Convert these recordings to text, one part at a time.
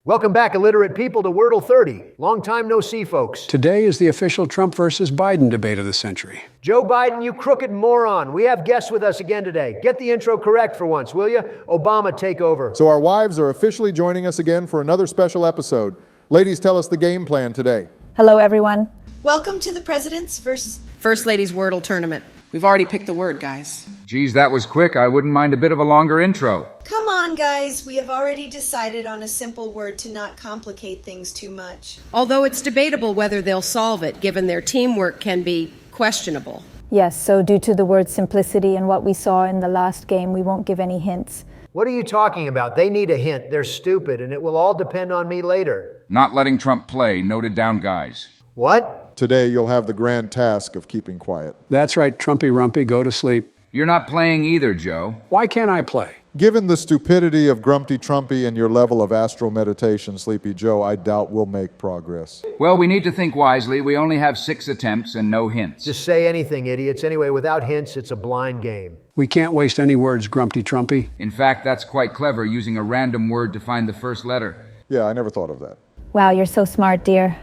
Welcome back, illiterate people, to Wordle 30. Long time no see, folks. Today is the official Trump versus Biden debate of the century. Joe Biden, you crooked moron. We have guests with us again today. Get the intro correct for once, will you? Obama, take over. So our wives are officially joining us again for another special episode. Ladies, tell us the game plan today. Hello, everyone. Welcome to the President's versus First Lady's Wordle tournament. We've already picked the word, guys. Geez, that was quick. I wouldn't mind a bit of a longer intro. Come on, guys. We have already decided on a simple word to not complicate things too much. Although it's debatable whether they'll solve it, given their teamwork can be questionable. Yes, so due to the word simplicity and what we saw in the last game, we won't give any hints. What are you talking about? They need a hint. They're stupid, and it will all depend on me later. Not letting Trump play. Noted down, guys. What? Today you'll have the grand task of keeping quiet. That's right, Trumpy Rumpy, go to sleep. You're not playing either, Joe. Why can't I play? Given the stupidity of Grumpy Trumpy and your level of astral meditation, Sleepy Joe, I doubt we'll make progress. Well, we need to think wisely. We only have 6 attempts and no hints. Just say anything, idiots. Anyway, without hints, it's a blind game. We can't waste any words, Grumpy Trumpy. In fact, that's quite clever, using a random word to find the first letter. Yeah, I never thought of that. Wow, you're so smart, dear.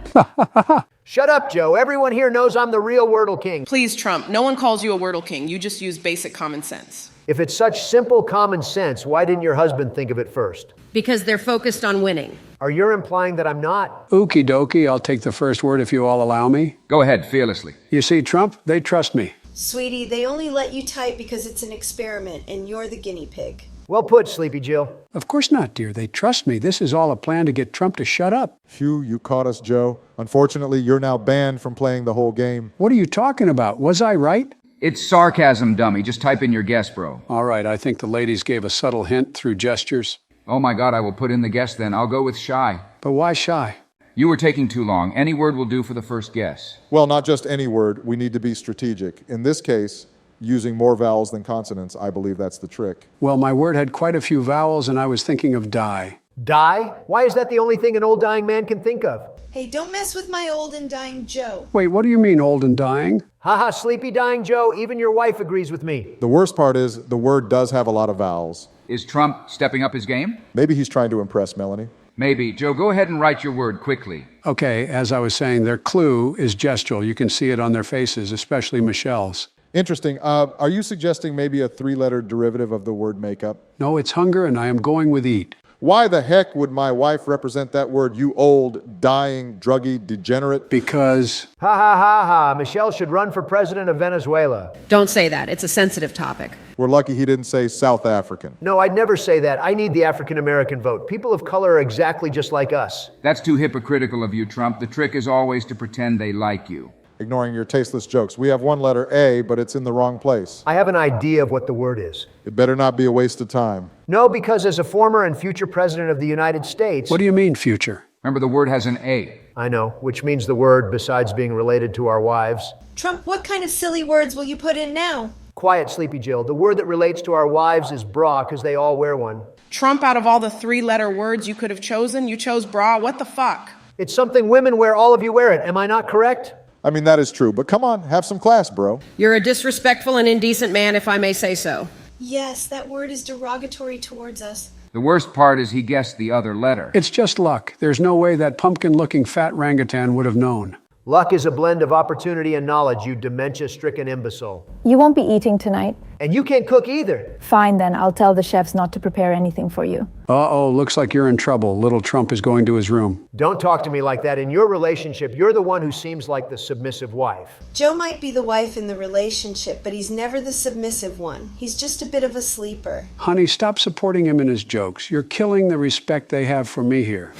Shut up, Joe. Everyone here knows I'm the real Wordle King. Please, Trump, no one calls you a Wordle king. You just use basic common sense. If it's such simple common sense, why didn't your husband think of it first? Because they're focused on winning. Are you implying that I'm not? Okie dokie, I'll take the first word if you all allow me. Go ahead, fearlessly. You see, Trump, they trust me. Sweetie, they only let you type because it's an experiment and you're the guinea pig. Well put, Sleepy Jill. Of course not, dear. They trust me. This is all a plan to get Trump to shut up. Phew, you caught us, Joe. Unfortunately, you're now banned from playing the whole game. What are you talking about? Was I right? It's sarcasm, dummy. Just type in your guess, bro. All right, I think the ladies gave a subtle hint through gestures. Oh my God, I will put in the guess then. I'll go with shy. But why shy? You were taking too long. Any word will do for the first guess. Well, not just any word. We need to be strategic. In this case, using more vowels than consonants, I believe that's the trick. Well, my word had quite a few vowels, and I was thinking of die. Die? Why is that the only thing an old dying man can think of? Hey, don't mess with my old and dying Joe. Wait, what do you mean, old and dying? Haha, Sleepy Dying Joe, even your wife agrees with me. The worst part is the word does have a lot of vowels. Is Trump stepping up his game? Maybe he's trying to impress Melanie. Maybe. Joe, go ahead and write your word quickly. Okay, as I was saying, their clue is gestural. You can see it on their faces, especially Michelle's. Interesting. Are you suggesting maybe a 3-letter derivative of the word makeup? No, it's hunger, and I am going with eat. Why the heck would my wife represent that word, you old, dying, druggy, degenerate? Because Ha ha ha ha, Michelle should run for president of Venezuela. Don't say that. It's a sensitive topic. We're lucky he didn't say South African. No, I'd never say that. I need the African American vote. People of color are exactly just like us. That's too hypocritical of you, Trump. The trick is always to pretend they like you. Ignoring your tasteless jokes. We have one letter A, but it's in the wrong place. I have an idea of what the word is. It better not be a waste of time. No, because as a former and future president of the United States... what do you mean, future? Remember, the word has an A. I know, which means the word, besides being related to our wives. Trump, what kind of silly words will you put in now? Quiet, Sleepy Jill. The word that relates to our wives is bra, because they all wear one. Trump, out of all the 3-letter words you could have chosen, you chose bra. What the fuck? It's something women wear, all of you wear it. Am I not correct? I mean, that is true, but come on, have some class, bro. You're a disrespectful and indecent man, if I may say so. Yes, that word is derogatory towards us. The worst part is he guessed the other letter. It's just luck. There's no way that pumpkin-looking fat orangutan would have known. Luck is a blend of opportunity and knowledge, you dementia-stricken imbecile. You won't be eating tonight. And you can't cook either. Fine, then. I'll tell the chefs not to prepare anything for you. Uh-oh, looks like you're in trouble. Little Trump is going to his room. Don't talk to me like that. In your relationship, you're the one who seems like the submissive wife. Joe might be the wife in the relationship, but he's never the submissive one. He's just a bit of a sleeper. Honey, stop supporting him in his jokes. You're killing the respect they have for me here.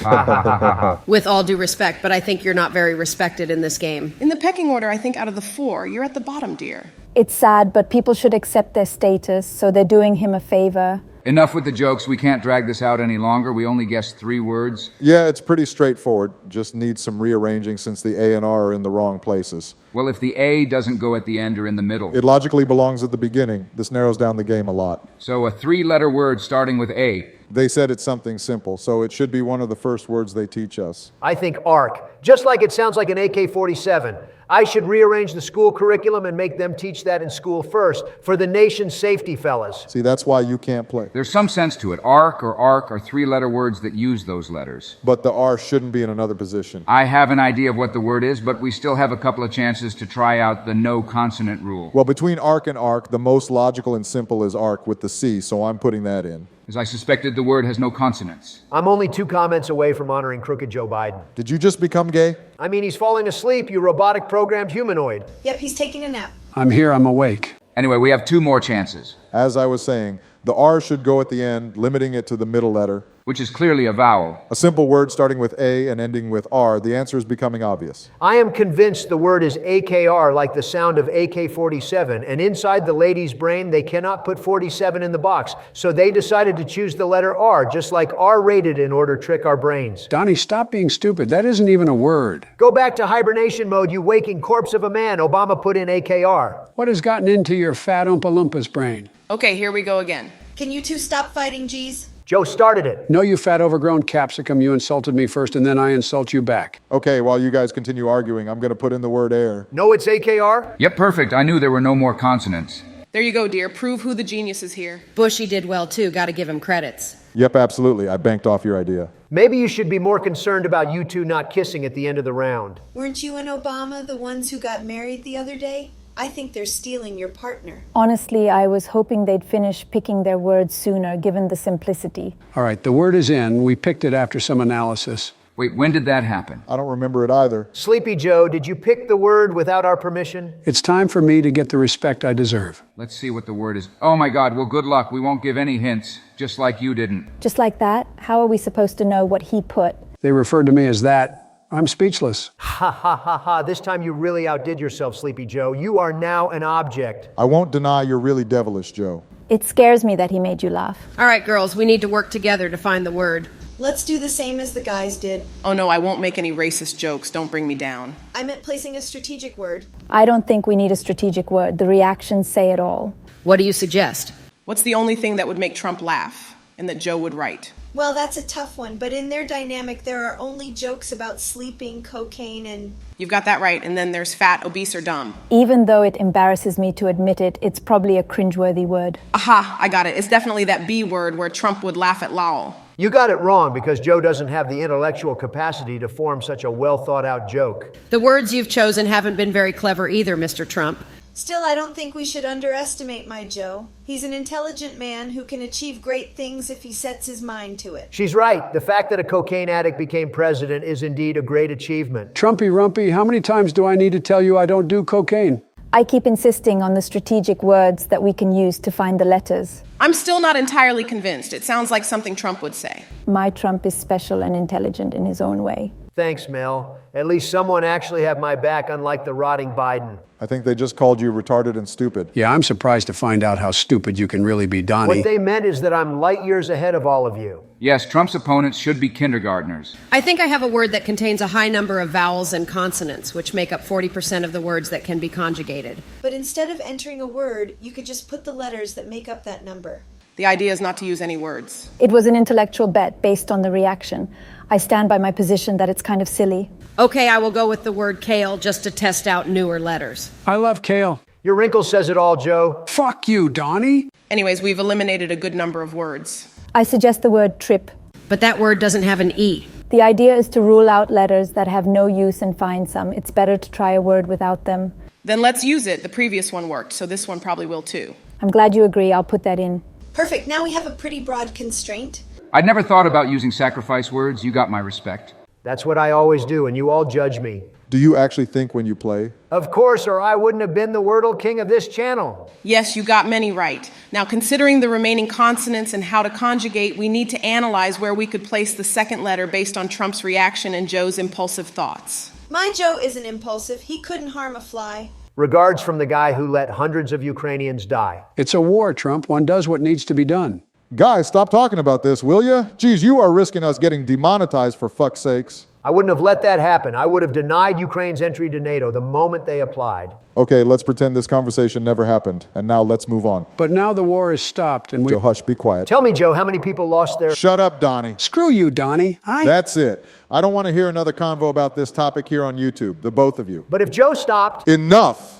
With all due respect, but I think you're not very respected in this game. In the pecking order, I think out of the 4, you're at the bottom, dear. It's sad, but people should accept their status, so they're doing him a favor. Enough with the jokes. We can't drag this out any longer. We only guessed 3 words. Yeah, it's pretty straightforward. Just needs some rearranging since the A and R are in the wrong places. Well, if the A doesn't go at the end or in the middle. It logically belongs at the beginning. This narrows down the game a lot. So a 3-letter word starting with A. They said it's something simple, so it should be one of the first words they teach us. I think arc. Just like it sounds like an AK-47. I should rearrange the school curriculum and make them teach that in school first, for the nation's safety, fellas. See, that's why you can't play. There's some sense to it. Arc or arc are three-letter words that use those letters. But the R shouldn't be in another position. I have an idea of what the word is, but we still have a couple of chances to try out the no consonant rule. Well, between arc and arc, the most logical and simple is arc with the C, so I'm putting that in. As I suspected, the word has no consonants. I'm only 2 comments away from honoring Crooked Joe Biden. Did you just become gay? I mean, he's falling asleep, you robotic programmed humanoid. Yep, he's taking a nap. I'm here, I'm awake. Anyway, we have 2 more chances, As I was saying, the R should go at the end, limiting it to the middle letter. which is clearly a vowel. A simple word starting with A and ending with R, the answer is becoming obvious. I am convinced the word is AKR, like the sound of AK-47, and inside the lady's brain, they cannot put 47 in the box, so they decided to choose the letter R, just like R-rated in order to trick our brains. Donnie, stop being stupid. That isn't even a word. Go back to hibernation mode, you waking corpse of a man. Obama put in AKR. What has gotten into your fat Oompa Loompas brain? Okay, here we go again. Can you two stop fighting, G's? Joe started it. No, you fat overgrown capsicum, you insulted me first and then I insult you back. Okay, while you guys continue arguing, I'm going to put in the word air. No, it's AKR? Yep, perfect. I knew there were no more consonants. There you go, dear. Prove who the genius is here. Bushy did well, too. Got to give him credits. Yep, absolutely. I banked off your idea. Maybe you should be more concerned about you two not kissing at the end of the round. Weren't you and Obama the ones who got married the other day? I think they're stealing your partner. Honestly, I was hoping they'd finish picking their words sooner, given the simplicity. All right, the word is in. We picked it after some analysis. Wait, when did that happen? I don't remember it either. Sleepy Joe, did you pick the word without our permission? It's time for me to get the respect I deserve. Let's see what the word is. Oh my God, well, good luck. We won't give any hints, just like you didn't. Just like that, how are we supposed to know what he put? They referred to me as that. I'm speechless. Ha ha ha ha, this time you really outdid yourself, Sleepy Joe. You are now an object. I won't deny you're really devilish, Joe. It scares me that he made you laugh. All right, girls, we need to work together to find the word. Let's do the same as the guys did. Oh no, I won't make any racist jokes. Don't bring me down. I meant placing a strategic word. I don't think we need a strategic word. The reactions say it all. What do you suggest? What's the only thing that would make Trump laugh and that Joe would write? Well, that's a tough one, but in their dynamic, there are only jokes about sleeping, cocaine, and... You've got that right. And then there's fat, obese, or dumb. Even though it embarrasses me to admit it, it's probably a cringeworthy word. Aha, I got it. It's definitely that B word where Trump would laugh at Lowell. You got it wrong because Joe doesn't have the intellectual capacity to form such a well-thought-out joke. The words you've chosen haven't been very clever either, Mr. Trump. Still, I don't think we should underestimate my Joe. He's an intelligent man who can achieve great things if he sets his mind to it. She's right. The fact that a cocaine addict became president is indeed a great achievement. Trumpy Rumpy, how many times do I need to tell you I don't do cocaine? I keep insisting on the strategic words that we can use to find the letters. I'm still not entirely convinced. It sounds like something Trump would say. My Trump is special and intelligent in his own way. Thanks, Mel. At least someone actually had my back, unlike the rotting Biden. I think they just called you retarded and stupid. Yeah, I'm surprised to find out how stupid you can really be, Donnie. What they meant is that I'm light years ahead of all of you. Yes, Trump's opponents should be kindergartners. I think I have a word that contains a high number of vowels and consonants, which make up 40% of the words that can be conjugated. But instead of entering a word, you could just put the letters that make up that number. The idea is not to use any words. It was an intellectual bet based on the reaction. I stand by my position that it's kind of silly. Okay, I will go with the word kale just to test out newer letters. I love kale. Your wrinkle says it all, Joe. Fuck you, Donnie. Anyways, we've eliminated a good number of words. I suggest the word trip. But that word doesn't have an E. The idea is to rule out letters that have no use and find some. It's better to try a word without them. Then let's use it. The previous one worked, so this one probably will too. I'm glad you agree. I'll put that in. Perfect. Now we have a pretty broad constraint. I'd never thought about using sacrifice words. You got my respect. That's what I always do, and you all judge me. Do you actually think when you play? Of course, or I wouldn't have been the Wordle king of this channel. Yes, you got many right. Now, considering the remaining consonants and how to conjugate, we need to analyze where we could place the second letter based on Trump's reaction and Joe's impulsive thoughts. My Joe isn't impulsive. He couldn't harm a fly. Regards from the guy who let hundreds of Ukrainians die. It's a war, Trump. One does what needs to be done. Guys, stop talking about this, will ya? Geez, you are risking us getting demonetized for fuck's sakes. I wouldn't have let that happen. I would have denied Ukraine's entry to NATO the moment they applied. Okay, let's pretend this conversation never happened, and now let's move on. But now the war is stopped and we... Joe, hush, be quiet. Tell me, Joe, how many people lost their... Shut up, Donnie. Screw you, Donnie. That's it. I don't want to hear another convo about this topic here on YouTube, the both of you. But if Joe stopped... Enough!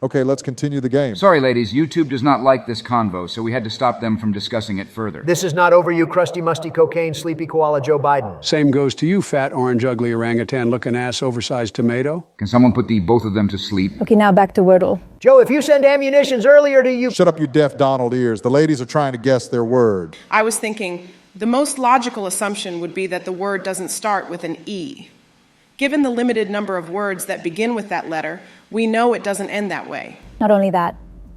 Okay, let's continue the game. Sorry, ladies, YouTube does not like this convo, so we had to stop them from discussing it further. This is not over you, crusty, musty, cocaine, sleepy koala Joe Biden. Same goes to you, fat, orange, ugly, orangutan-looking ass, oversized tomato. Can someone put the both of them to sleep? Okay, now back to Wordle. Joe, if you send ammunitions earlier to you... Shut up, you deaf Donald ears. The ladies are trying to guess their word. I was thinking the most logical assumption would be that the word doesn't start with an E. Given the limited number of words that begin with that letter, we know it doesn't end that way. Not only that,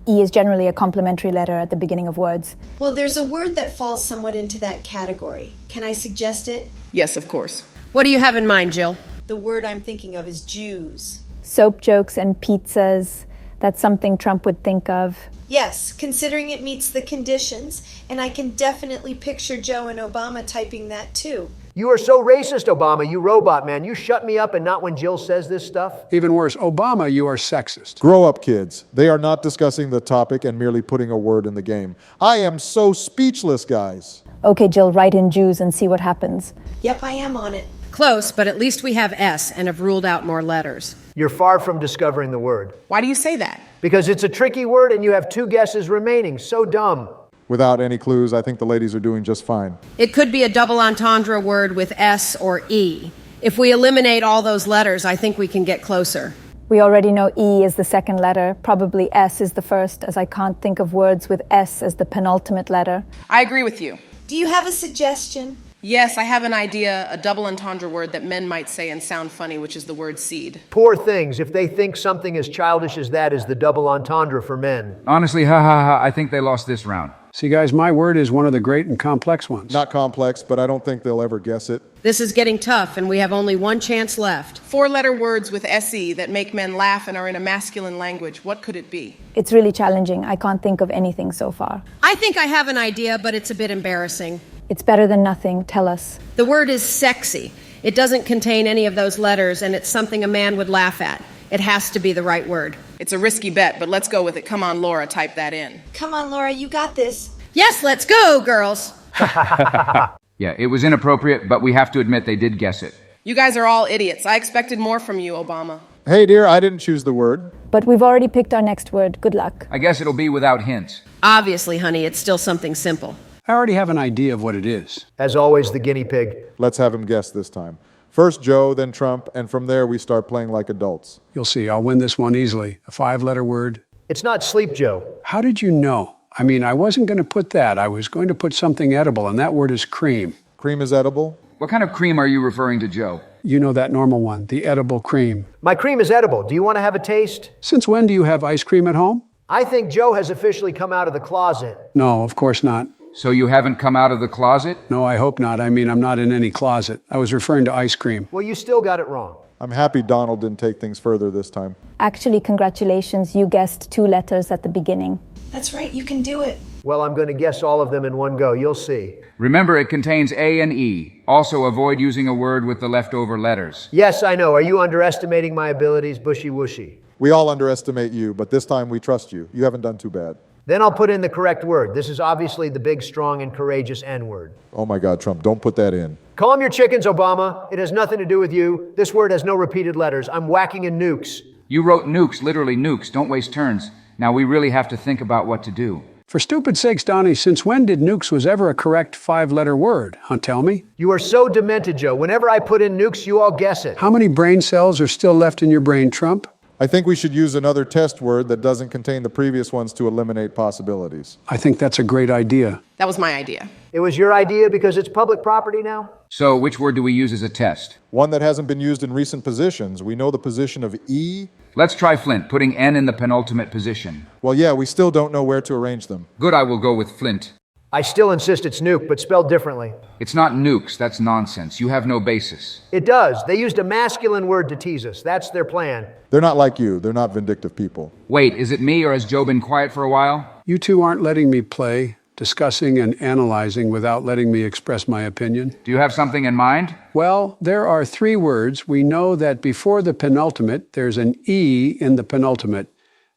E is generally a complementary letter at the beginning of words. Well, there's a word that falls somewhat into that category. Can I suggest it? Yes, of course. What do you have in mind, Jill? The word I'm thinking of is Jews. Soap jokes and pizzas, that's something Trump would think of. Yes, considering it meets the conditions, and I can definitely picture Joe and Obama typing that too. You are so racist, Obama, you robot man. You shut me up and not when Jill says this stuff. Even worse, Obama, you are sexist. Grow up, kids. They are not discussing the topic and merely putting a word in the game. I am so speechless, guys. Okay, Jill, write in Jews and see what happens. Yep, I am on it. Close, but at least we have S and have ruled out more letters. You're far from discovering the word. Why do you say that? Because it's a tricky word and you have 2 guesses remaining. So dumb. Without any clues, I think the ladies are doing just fine. It could be a double entendre word with S or E. If we eliminate all those letters, I think we can get closer. We already know E is the second letter. Probably S is the first, as I can't think of words with S as the penultimate letter. I agree with you. Do you have a suggestion? Yes, I have an idea, a double entendre word that men might say and sound funny, which is the word seed. Poor things. If they think something as childish as that is the double entendre for men. Honestly, ha ha ha, I think they lost this round. See, guys, my word is one of the great and complex ones. Not complex, but I don't think they'll ever guess it. This is getting tough, and we have only one chance left. 4-letter words with SE that make men laugh and are in a masculine language. What could it be? It's really challenging. I can't think of anything so far. I think I have an idea, but it's a bit embarrassing. It's better than nothing. Tell us. The word is sexy. It doesn't contain any of those letters, and it's something a man would laugh at. It has to be the right word. It's a risky bet, but let's go with it. Come on, Laura, type that in. Come on, Laura, you got this. Yes, let's go, girls. Yeah, it was inappropriate, but we have to admit they did guess it. You guys are all idiots. I expected more from you, Obama. Hey, dear, I didn't choose the word. But we've already picked our next word. Good luck. I guess it'll be without hints. Obviously, honey, it's still something simple. I already have an idea of what it is. As always, the guinea pig. Let's have him guess this time. First Joe, then Trump, and from there we start playing like adults. You'll see, I'll win this one easily. A 5-letter word. It's not sleep, Joe. How did you know? I mean, I wasn't going to put that. I was going to put something edible, and that word is cream. Cream is edible? What kind of cream are you referring to, Joe? You know that normal one, the edible cream. My cream is edible. Do you want to have a taste? Since when do you have ice cream at home? I think Joe has officially come out of the closet. No, of course not. So you haven't come out of the closet? No, I hope not. I mean, I'm not in any closet. I was referring to ice cream. Well, you still got it wrong. I'm happy Donald didn't take things further this time. Actually, congratulations. You guessed 2 letters at the beginning. That's right, you can do it. Well, I'm going to guess all of them in one go. You'll see. Remember, it contains A and E. Also, avoid using a word with the leftover letters. Yes, I know. Are you underestimating my abilities, bushy-wushy? We all underestimate you, but this time we trust you. You haven't done too bad. Then I'll put in the correct word. This is obviously the big, strong, and courageous N-word. Oh my God, Trump, don't put that in. Calm your chickens, Obama. It has nothing to do with you. This word has no repeated letters. I'm whacking in nukes. You wrote nukes, literally nukes. Don't waste turns. Now we really have to think about what to do. For stupid sakes, Donnie, since when did nukes was ever a correct 5-letter word? Huh, tell me? You are so demented, Joe. Whenever I put in nukes, you all guess it. How many brain cells are still left in your brain, Trump? I think we should use another test word that doesn't contain the previous ones to eliminate possibilities. I think that's a great idea. That was my idea. It was your idea because it's public property now? So, which word do we use as a test? One that hasn't been used in recent positions. We know the position of E. Let's try Flint, putting N in the penultimate position. Well, yeah, we still don't know where to arrange them. Good, I will go with Flint. I still insist it's nuke, but spelled differently. It's not nukes, that's nonsense. You have no basis. It does. They used a masculine word to tease us. That's their plan. They're not like you. They're not vindictive people. Wait, is it me or has Joe been quiet for a while? You two aren't letting me play. discussing and analyzing without letting me express my opinion. Do you have something in mind? Well, there are 3 words. We know that before the penultimate, there's an E in the penultimate.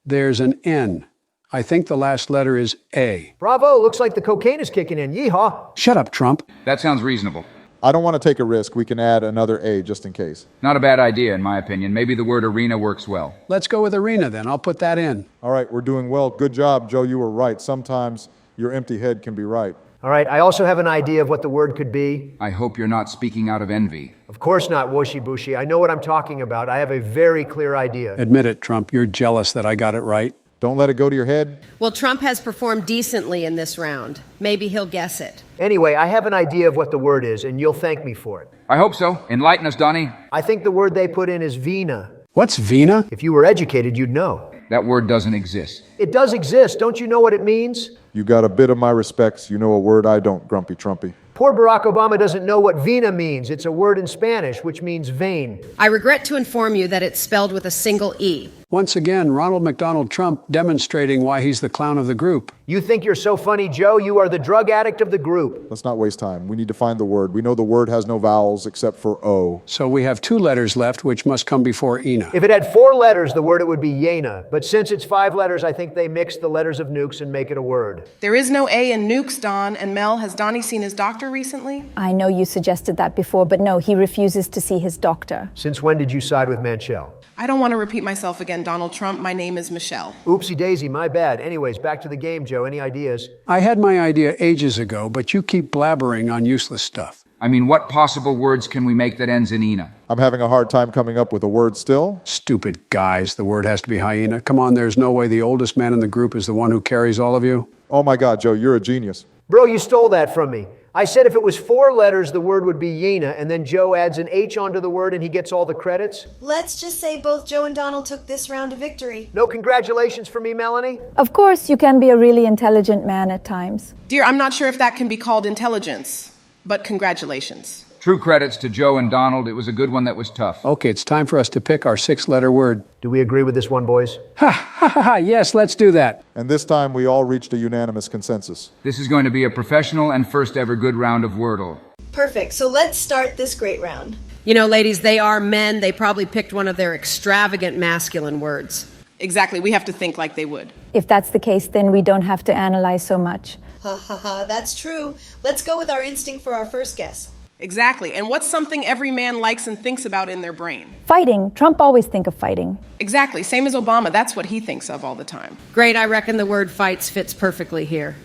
There's an N. I think the last letter is A. Bravo, looks like the cocaine is kicking in. Yeehaw. Shut up, Trump. That sounds reasonable. I don't want to take a risk. We can add another A just in case. Not a bad idea, in my opinion. Maybe the word arena works well. Let's go with arena then. I'll put that in. All right, we're doing well. Good job, Joe. You were right. Sometimes your empty head can be right. All right, I also have an idea of what the word could be. I hope you're not speaking out of envy. Of course not, Woshi-Bushi. I know what I'm talking about. I have a very clear idea. Admit it, Trump. You're jealous that I got it right. Don't let it go to your head. Well, Trump has performed decently in this round. Maybe he'll guess it. Anyway, I have an idea of what the word is, and you'll thank me for it. I hope so. Enlighten us, Donnie. I think the word they put in is vina. What's Vina? If you were educated, you'd know. That word doesn't exist. It does exist. Don't you know what it means? You got a bit of my respects. You know a word I don't, Grumpy Trumpy. Poor Barack Obama doesn't know what vina means. It's a word in Spanish, which means vein. I regret to inform you that it's spelled with a single E. Once again, Ronald McDonald Trump demonstrating why he's the clown of the group. You think you're so funny, Joe? You are the drug addict of the group. Let's not waste time. We need to find the word. We know the word has no vowels except for O. So we have 2 letters left, which must come before Ina. If it had 4 letters, the word it would be Yena. But since it's 5 letters, I think they mix the letters of nukes and make it a word. There is no A in nukes, Don. And Mel, has Donnie seen his doctor recently? I know you suggested that before, but no, he refuses to see his doctor. Since when did you side with Manchel? I don't want to repeat myself again, Donald Trump. My name is Michelle. Oopsie daisy, my bad. Anyways, back to the game, Joe. Any ideas? I had my idea ages ago, but you keep blabbering on useless stuff. I mean, what possible words can we make that ends in Ina? I'm having a hard time coming up with a word still. Stupid guys, the word has to be hyena. Come on, there's no way the oldest man in the group is the one who carries all of you. Oh my God, Joe, you're a genius. Bro, you stole that from me. I said if it was 4 letters, the word would be Yena, and then Joe adds an H onto the word and he gets all the credits. Let's just say both Joe and Donald took this round to victory. No congratulations for me, Melanie? Of course, you can be a really intelligent man at times. Dear, I'm not sure if that can be called intelligence, but congratulations. True credits to Joe and Donald. It was a good one that was tough. Okay, it's time for us to pick our 6-letter word. Do we agree with this one, boys? Ha ha ha ha, yes, let's do that. And this time we all reached a unanimous consensus. This is going to be a professional and first ever good round of Wordle. Perfect. So let's start this great round. You know, ladies, they are men. They probably picked one of their extravagant masculine words. Exactly. We have to think like they would. If that's the case, then we don't have to analyze so much. Ha ha ha, that's true. Let's go with our instinct for our first guess. Exactly. And what's something every man likes and thinks about in their brain? Fighting. Trump always think of fighting. Exactly. Same as Obama. That's what he thinks of all the time. Great, I reckon the word fights fits perfectly here.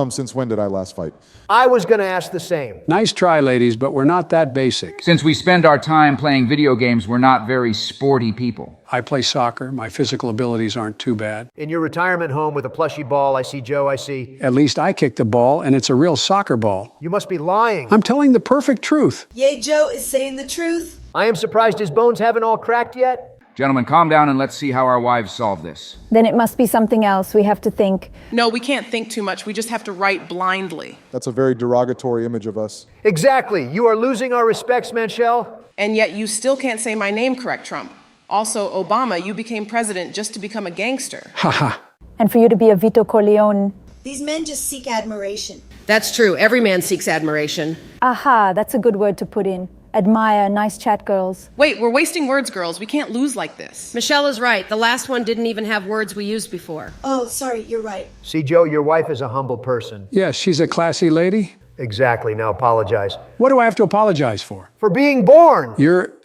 Since when did I last fight? I was going to ask the same. Nice try, ladies, but we're not that basic. Since we spend our time playing video games, we're not very sporty people. I play soccer. My physical abilities aren't too bad. In your retirement home with a plushy ball, I see Joe, I see. At least I kick the ball, and it's a real soccer ball. You must be lying. I'm telling the perfect truth. Yay, Joe is saying the truth. I am surprised his bones haven't all cracked yet. Gentlemen, calm down and let's see how our wives solve this. Then it must be something else. We have to think. No, we can't think too much. We just have to write blindly. That's a very derogatory image of us. Exactly. You are losing our respects, Manchel. And yet you still can't say my name correct, Trump. Also, Obama, you became president just to become a gangster. Ha ha. And for you to be a Vito Corleone. These men just seek admiration. That's true. Every man seeks admiration. Aha, that's a good word to put in. Admire, nice chat, girls. Wait, we're wasting words, girls. We can't lose like this. Michelle is right. The last one didn't even have words we used before. Oh, sorry, you're right. See, Joe, your wife is a humble person. Yes, she's a classy lady. Exactly. Now apologize. What do I have to apologize for? For being born.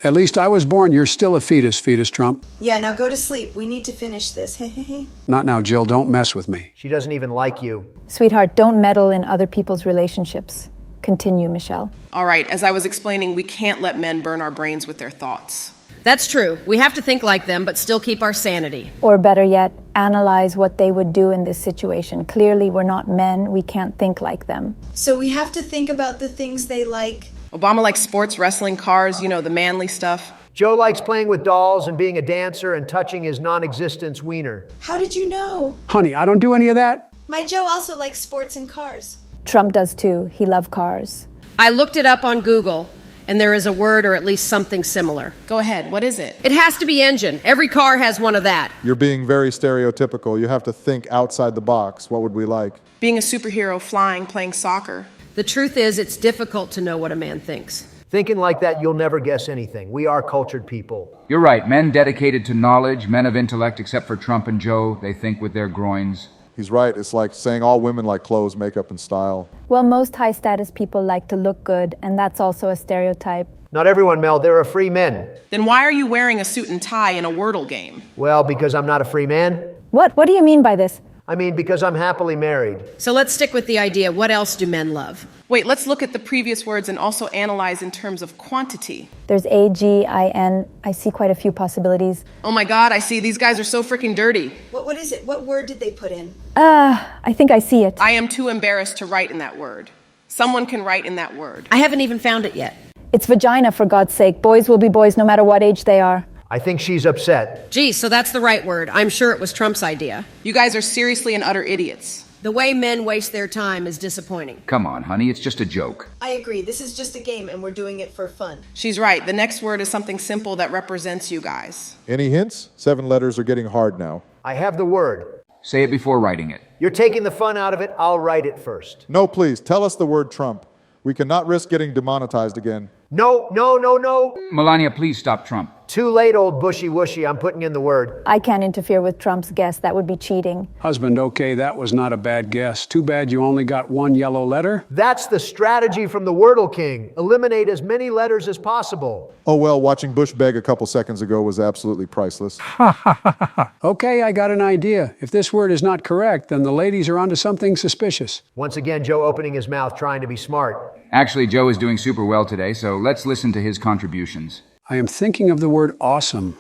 At least I was born. You're still a fetus, Trump. Yeah, now go to sleep. We need to finish this. Not now, Jill. Don't mess with me. She doesn't even like you. Sweetheart, don't meddle in other people's relationships. Continue, Michelle. All right, as I was explaining, we can't let men burn our brains with their thoughts. That's true. We have to think like them, but still keep our sanity. Or better yet, analyze what they would do in this situation. Clearly, we're not men. We can't think like them. So we have to think about the things they like. Obama likes sports, wrestling, cars, you know, the manly stuff. Joe likes playing with dolls and being a dancer and touching his non-existence wiener. How did you know? Honey, I don't do any of that. My Joe also likes sports and cars. Trump does too. He loves cars. I looked it up on Google, and there is a word or at least something similar. Go ahead, what is it? It has to be engine. Every car has one of that. You're being very stereotypical. You have to think outside the box. What would we like? Being a superhero, flying, playing soccer. The truth is, it's difficult to know what a man thinks. Thinking like that, you'll never guess anything. We are cultured people. You're right. Men dedicated to knowledge, men of intellect, except for Trump and Joe, they think with their groins. He's right. It's like saying all women like clothes, makeup, and style. Well, most high status people like to look good, and that's also a stereotype. Not everyone, Mel. There are free men. Then why are you wearing a suit and tie in a Wordle game? Well, because I'm not a free man. What do you mean by this? I mean, because I'm happily married. So let's stick with the idea. What else do men love? Wait, let's look at the previous words and also analyze in terms of quantity. There's A-G-I-N. I see quite a few possibilities. Oh my God, I see. These guys are so freaking dirty. What is it? What word did they put in? I think I see it. I am too embarrassed to write in that word. Someone can write in that word. I haven't even found it yet. It's vagina, for God's sake. Boys will be boys no matter what age they are. I think she's upset. Gee, so that's the right word. I'm sure it was Trump's idea. You guys are seriously and utter idiots. The way men waste their time is disappointing. Come on, honey, it's just a joke. I agree. This is just a game and we're doing it for fun. She's right. The next word is something simple that represents you guys. Any hints? 7 letters are getting hard now. I have the word. Say it before writing it. You're taking the fun out of it. I'll write it first. No, please, tell us the word Trump. We cannot risk getting demonetized again. No. Melania, please stop Trump. Too late, old bushy-wushy. I'm putting in the word. I can't interfere with Trump's guess. That would be cheating. Husband, okay, that was not a bad guess. Too bad you only got 1 yellow letter. That's the strategy from the Wordle King. Eliminate as many letters as possible. Oh well, watching Bush beg a couple seconds ago was absolutely priceless. Okay, I got an idea. If this word is not correct, then the ladies are onto something suspicious. Once again, Joe opening his mouth, trying to be smart. Actually, Joe is doing super well today, so let's listen to his contributions. I am thinking of the word awesome.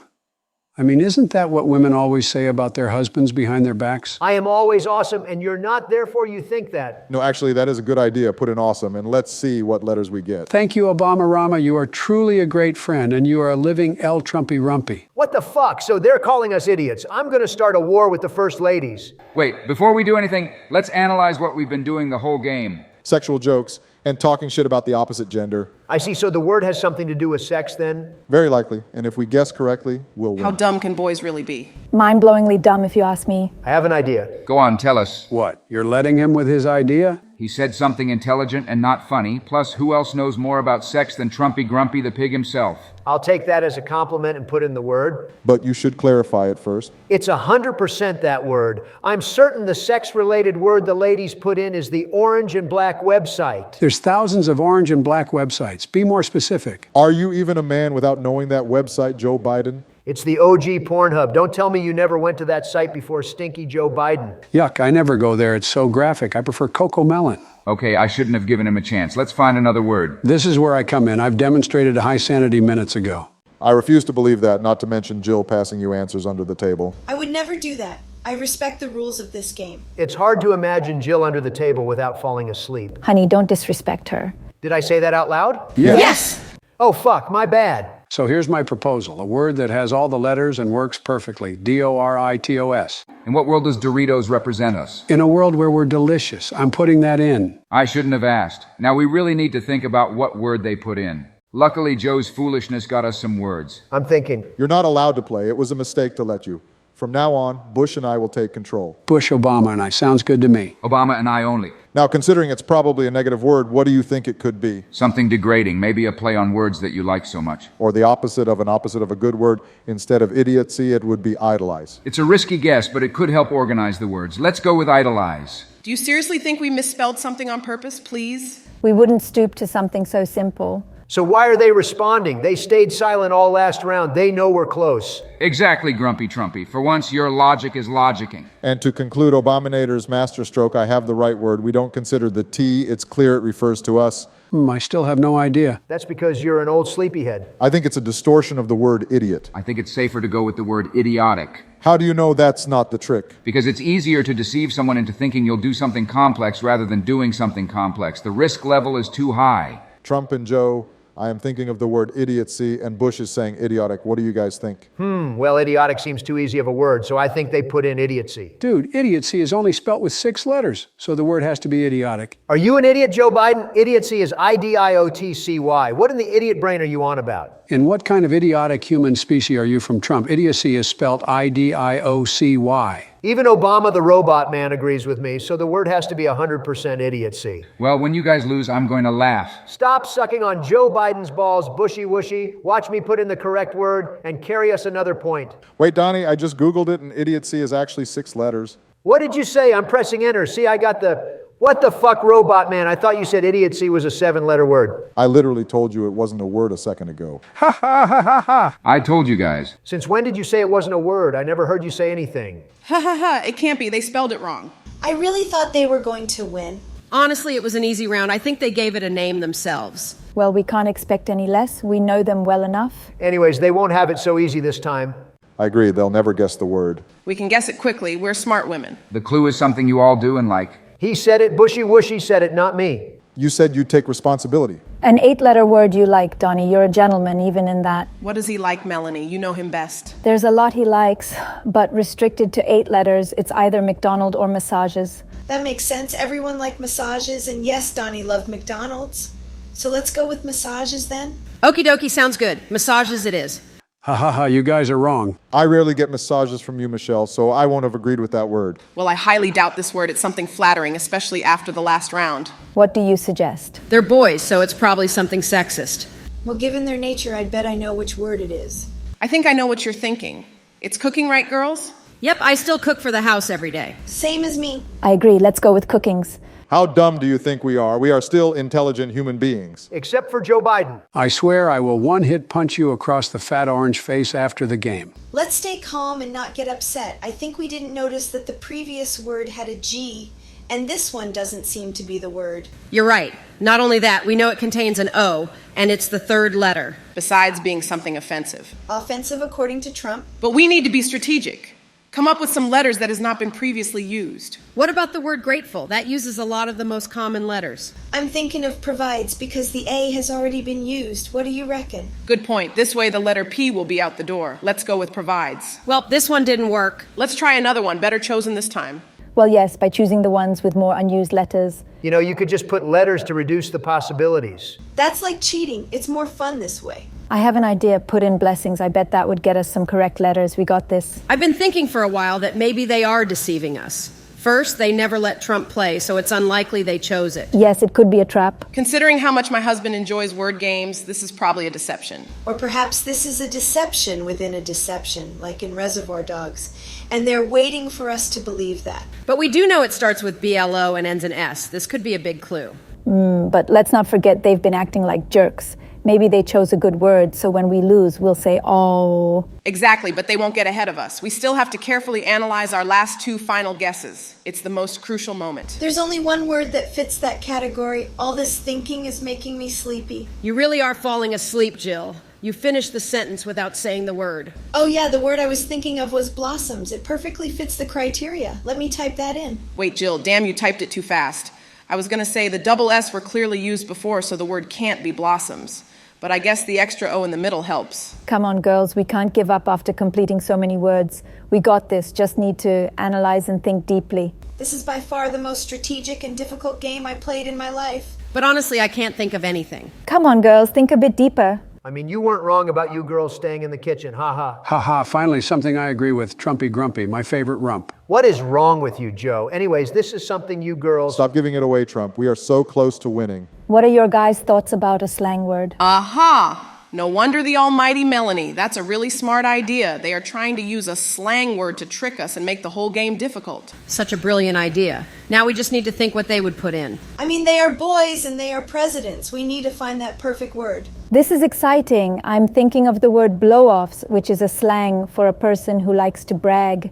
I mean, isn't that what women always say about their husbands behind their backs? I am always awesome, and you're not, therefore you think that. No, actually, that is a good idea. Put in awesome, and let's see what letters we get. Thank you, Obama Rama. You are truly a great friend, and you are a living El Trumpy Rumpy. What the fuck? So they're calling us idiots. I'm going to start a war with the first ladies. Wait, before we do anything, let's analyze what we've been doing the whole game. Sexual jokes and talking shit about the opposite gender. I see, so the word has something to do with sex then? Very likely, and if we guess correctly, we'll win. How dumb can boys really be? Mind-blowingly dumb, if you ask me. I have an idea. Go on, tell us. What, you're letting him with his idea? He said something intelligent and not funny, plus who else knows more about sex than Trumpy Grumpy the pig himself? I'll take that as a compliment and put in the word. But you should clarify it first. It's 100% that word. I'm certain the sex-related word the ladies put in is the orange and black website. There's thousands of orange and black websites. Be more specific. Are you even a man without knowing that website, Joe Biden? It's the OG Pornhub. Don't tell me you never went to that site before stinky Joe Biden. Yuck, I never go there. It's so graphic. I prefer Coco Melon. Okay, I shouldn't have given him a chance. Let's find another word. This is where I come in. I've demonstrated high sanity minutes ago. I refuse to believe that, not to mention Jill passing you answers under the table. I would never do that. I respect the rules of this game. It's hard to imagine Jill under the table without falling asleep. Honey, don't disrespect her. Did I say that out loud? Yes! Oh, fuck, my bad. So here's my proposal. A word that has all the letters and works perfectly. D-O-R-I-T-O-S. In what world does Doritos represent us? In a world where we're delicious. I'm putting that in. I shouldn't have asked. Now we really need to think about what word they put in. Luckily, Joe's foolishness got us some words. I'm thinking. You're not allowed to play. It was a mistake to let you. From now on, Bush and I will take control. Bush, Obama, and I. Sounds good to me. Obama and I only. Now, considering it's probably a negative word, what do you think it could be? Something degrading, maybe a play on words that you like so much. Or the opposite of a good word. Instead of idiocy, it would be idolize. It's a risky guess, but it could help organize the words. Let's go with idolize. Do you seriously think we misspelled something on purpose, please? We wouldn't stoop to something so simple. So why are they responding? They stayed silent all last round. They know we're close. Exactly, Grumpy Trumpy. For once, your logic is logicking. And to conclude Obaminator's masterstroke, I have the right word. We don't consider the T. It's clear it refers to us. I still have no idea. That's because you're an old sleepyhead. I think it's a distortion of the word idiot. I think it's safer to go with the word idiotic. How do you know that's not the trick? Because it's easier to deceive someone into thinking you'll do something complex rather than doing something complex. The risk level is too high. Trump and Joe, I am thinking of the word idiocy, and Bush is saying idiotic. What do you guys think? Well, idiotic seems too easy of a word, so I think they put in idiocy. Dude, idiocy is only spelt with 6 letters, so the word has to be idiotic. Are you an idiot, Joe Biden? Idiocy is IDIOTCY. What in the idiot brain are you on about? In what kind of idiotic human species are you from Trump? Idiocy is spelled IDIOCY. Even Obama the robot man agrees with me, so the word has to be 100% idiocy. Well, when you guys lose, I'm going to laugh. Stop sucking on Joe Biden's balls, bushy whooshy. Watch me put in the correct word and carry us another point. Wait, Donnie, I just Googled it, and idiocy is actually 6 letters. What did you say? I'm pressing enter. See, I got the... What the fuck, robot man? I thought you said idiocy was a 7-letter word. I literally told you it wasn't a word a second ago. Ha ha ha ha ha. I told you guys. Since when did you say it wasn't a word? I never heard you say anything. Ha ha ha, it can't be. They spelled it wrong. I really thought they were going to win. Honestly, it was an easy round. I think they gave it a name themselves. Well, we can't expect any less. We know them well enough. Anyways, they won't have it so easy this time. I agree, they'll never guess the word. We can guess it quickly. We're smart women. The clue is something you all do and like. He said it, bushy whooshy said it, not me. You said you'd take responsibility. An 8-letter word you like, Donnie. You're a gentleman, even in that. What does he like, Melanie? You know him best. There's a lot he likes, but restricted to 8 letters. It's either McDonald or massages. That makes sense. Everyone liked massages, and yes, Donnie loved McDonald's. So let's go with massages then. Okie dokie, sounds good. Massages it is. Ha ha ha, you guys are wrong. I rarely get massages from you, Michelle, so I won't have agreed with that word. Well, I highly doubt this word. It's something flattering, especially after the last round. What do you suggest? They're boys, so it's probably something sexist. Well, given their nature, I'd bet I know which word it is. I think I know what you're thinking. It's cooking, right, girls? Yep, I still cook for the house every day. Same as me. I agree. Let's go with cookings. How dumb do you think we are? We are still intelligent human beings. Except for Joe Biden. I swear I will one-hit punch you across the fat orange face after the game. Let's stay calm and not get upset. I think we didn't notice that the previous word had a G, and this one doesn't seem to be the word. You're right. Not only that, we know it contains an O, and it's the 3rd letter. Besides being something offensive. Offensive according to Trump. But we need to be strategic. Come up with some letters that has not been previously used. What about the word grateful? That uses a lot of the most common letters. I'm thinking of provides because the A has already been used. What do you reckon? Good point. This way the letter P will be out the door. Let's go with provides. Well, this one didn't work. Let's try another one. Better chosen this time. Well, yes, by choosing the ones with more unused letters. You know, you could just put letters to reduce the possibilities. That's like cheating. It's more fun this way. I have an idea. Put in blessings. I bet that would get us some correct letters. We got this. I've been thinking for a while that maybe they are deceiving us. First, they never let Trump play, so it's unlikely they chose it. Yes, it could be a trap. Considering how much my husband enjoys word games, this is probably a deception. Or perhaps this is a deception within a deception, like in Reservoir Dogs. And they're waiting for us to believe that. But we do know it starts with BLO and ends in S. This could be a big clue. But let's not forget they've been acting like jerks. Maybe they chose a good word, so when we lose, we'll say, oh. Exactly, but they won't get ahead of us. We still have to carefully analyze our last 2 final guesses. It's the most crucial moment. There's only one word that fits that category. All this thinking is making me sleepy. You really are falling asleep, Jill. You finished the sentence without saying the word. Oh yeah, the word I was thinking of was blossoms. It perfectly fits the criteria. Let me type that in. Wait, Jill, damn, you typed it too fast. I was going to say the double S were clearly used before, so the word can't be blossoms. But I guess the extra O in the middle helps. Come on, girls. We can't give up after completing so many words. We got this. Just need to analyze and think deeply. This is by far the most strategic and difficult game I played in my life. But honestly, I can't think of anything. Come on, girls. Think a bit deeper. I mean, you weren't wrong about you girls staying in the kitchen, ha ha. Ha ha, finally something I agree with. Trumpy Grumpy, my favorite rump. What is wrong with you, Joe? Anyways, this is something you girls... Stop giving it away, Trump. We are so close to winning. What are your guys' thoughts about a slang word? Aha! No wonder the almighty Melanie. That's a really smart idea. They are trying to use a slang word to trick us and make the whole game difficult. Such a brilliant idea. Now we just need to think what they would put in. I mean, they are boys and they are presidents. We need to find that perfect word. This is exciting. I'm thinking of the word blow-offs, which is a slang for a person who likes to brag.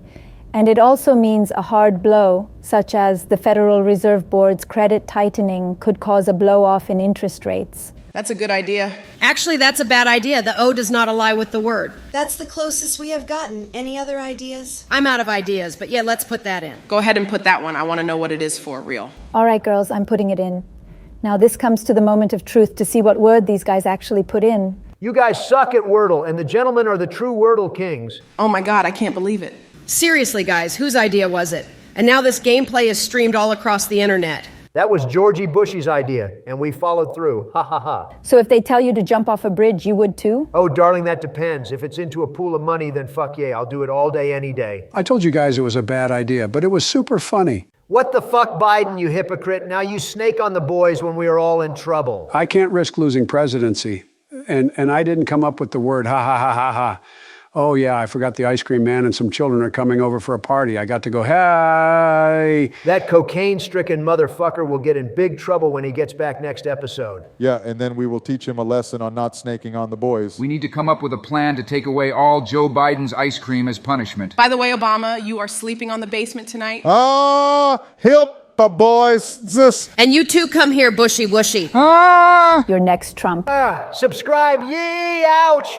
And it also means a hard blow, such as the Federal Reserve Board's credit tightening could cause a blow-off in interest rates. That's a good idea. Actually, that's a bad idea. The O does not ally with the word. That's the closest we have gotten. Any other ideas? I'm out of ideas, but yeah, let's put that in. Go ahead and put that one. I want to know what it is for real. All right, girls, I'm putting it in. Now this comes to the moment of truth to see what word these guys actually put in. You guys suck at Wordle, and the gentlemen are the true Wordle kings. Oh my God, I can't believe it. Seriously, guys, whose idea was it? And now this gameplay is streamed all across the internet. That was Georgie Bush's idea, and we followed through. Ha ha ha. So if they tell you to jump off a bridge, you would too? Oh, darling, that depends. If it's into a pool of money, then fuck yeah, I'll do it all day, any day. I told you guys it was a bad idea, but it was super funny. What the fuck, Biden, you hypocrite? Now you snake on the boys when we are all in trouble. I can't risk losing presidency. And I didn't come up with the word ha ha ha ha ha. Oh yeah, I forgot the ice cream man and some children are coming over for a party. I got to go, hey. That cocaine-stricken motherfucker will get in big trouble when he gets back next episode. Yeah, and then we will teach him a lesson on not snaking on the boys. We need to come up with a plan to take away all Joe Biden's ice cream as punishment. By the way, Obama, you are sleeping on the basement tonight. Ah, help the boys. This. And you too come here, bushy wushy. Your next Trump. Subscribe, yee, ouch!